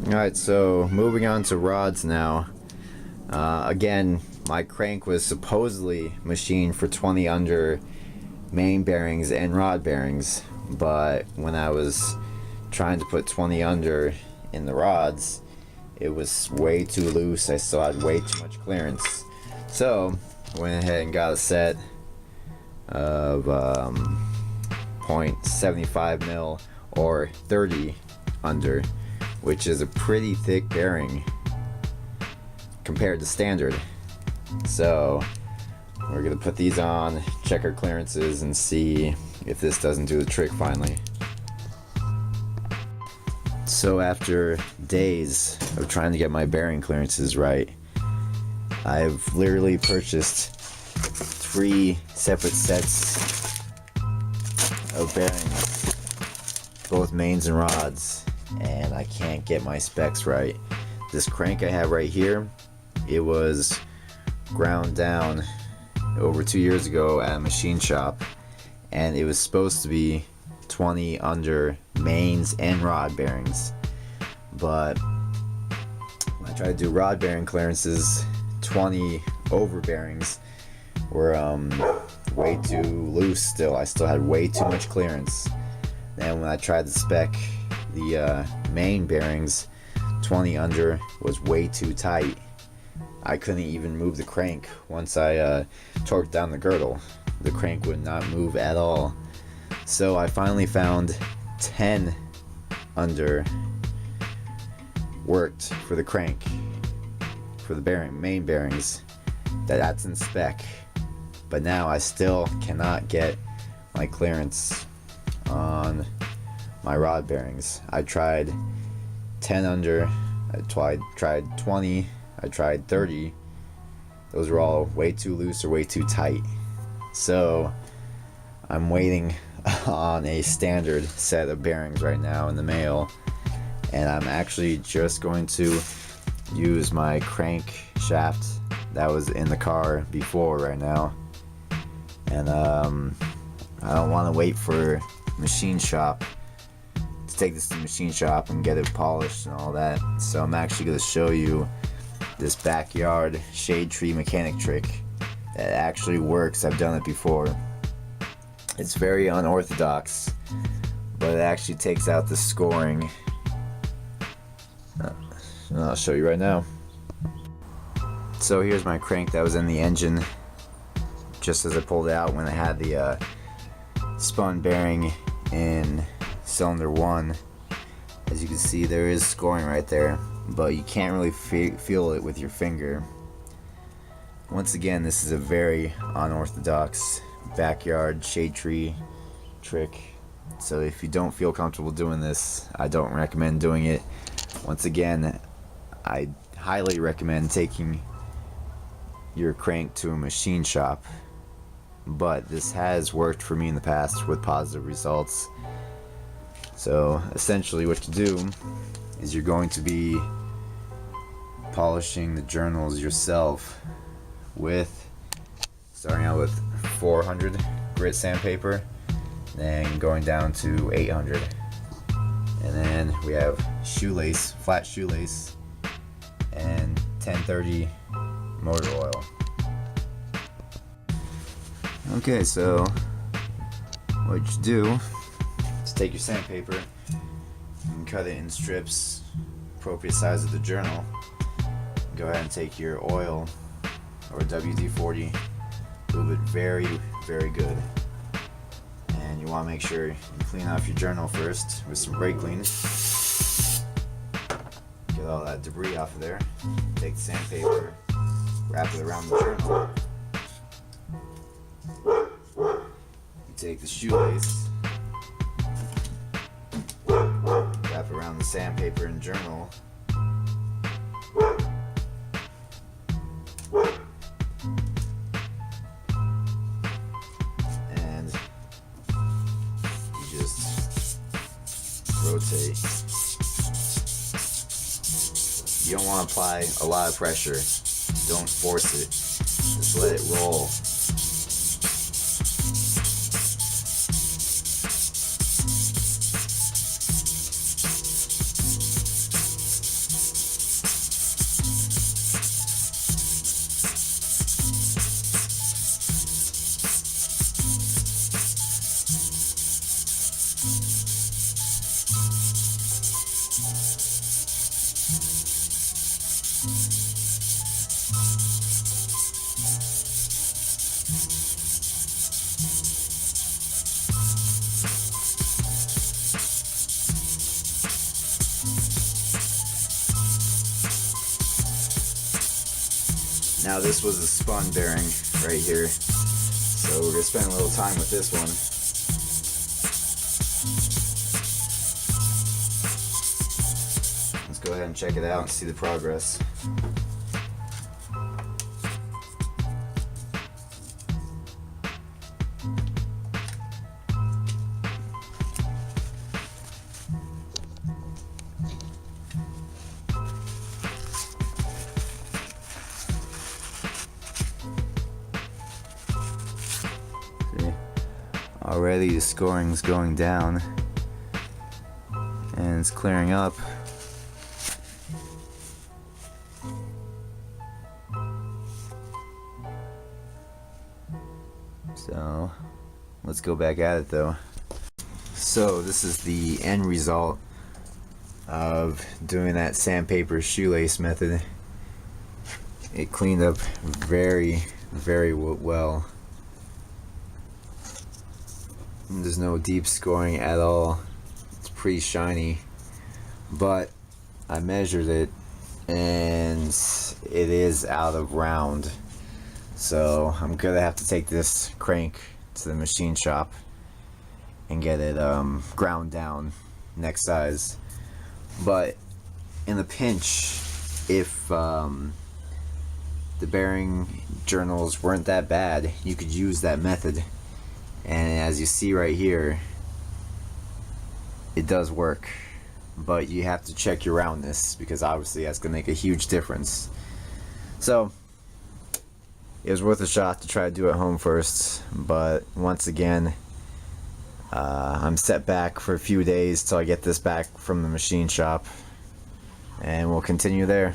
Alright, so moving on to rods now. Again, my crank was supposedly machined for 20 under main bearings and rod bearings, but when I was trying to put 20 under in the rods, it was way too loose. I still had way too much clearance. So, went ahead and got a set of .75 mil or 30 under, which is a pretty thick bearing compared to standard. So we're gonna put these on, check our clearances, and see if this doesn't do the trick finally. So after days of trying to get my bearing clearances right, I've literally purchased 3 separate sets of bearings, both mains and rods, and I can't get my specs right. This crank I have right here, it was ground down over 2 years ago at a machine shop, and it was supposed to be 20 under mains and rod bearings, but when I tried to do rod bearing clearances, 20 over bearings were way too loose. I still had way too much clearance. Then when I tried to spec the main bearings, 20 under was way too tight. I couldn't even move the crank. Once I torqued down the girdle, the crank would not move at all. So I finally found 10 under worked for the crank, for the main bearings. That's in spec, but now I still cannot get my clearance on my rod bearings. I tried 10 under, I tried 20, I tried 30. Those are all way too loose or way too tight. So I'm waiting on a standard set of bearings right now in the mail, and I'm actually just going to use my crank shaft that was in the car before right now. And I don't want to wait for machine shop to take this to the machine shop and get it polished and all that. So I'm actually going to show you this backyard shade tree mechanic trick that actually works. I've done it before. It's very unorthodox, but it actually takes out the scoring. I'll show you right now. So here's my crank that was in the engine just as I pulled it out when I had the spun bearing in cylinder 1. As you can see, there is scoring right there, but you can't really feel it with your finger. Once again, this is a very unorthodox backyard shade tree trick, so if you don't feel comfortable doing this, I don't recommend doing it. Once again, I highly recommend taking your crank to a machine shop, but this has worked for me in the past with positive results. So essentially what you do is you're going to be polishing the journals yourself with, starting out with 400 grit sandpaper, then going down to 800, and then we have shoelace, flat shoelace, and 1030 motor oil. Okay, so what you do is take your sandpaper and cut it in strips appropriate size of the journal. Go ahead and take your oil or WD-40, a little bit very, very good, and you want to make sure you clean off your journal first with some brake clean. Get all that debris off of there. Take the sandpaper, wrap it around the journal. You take the shoelace, wrap it around the sandpaper and journal. And you just rotate. You don't want to apply a lot of pressure. Don't force it. Just let it roll. Now this was a spun bearing right here, so we're going to spend a little time with this one. Let's go ahead and check it out and see the progress. Already the scoring's going down and it's clearing up. So let's go back at it though. So this is the end result of doing that sandpaper shoelace method. It cleaned up very, very well. There's no deep scoring at all. It's pretty shiny, but I measured it and it is out of round, so I'm gonna have to take this crank to the machine shop and get it ground down next size. But in the pinch, if the bearing journals weren't that bad, you could use that method. And as you see right here, it does work, but you have to check your roundness because obviously that's going to make a huge difference. So it was worth a shot to try to do it at home first, but once again, I'm set back for a few days till I get this back from the machine shop, and we'll continue there.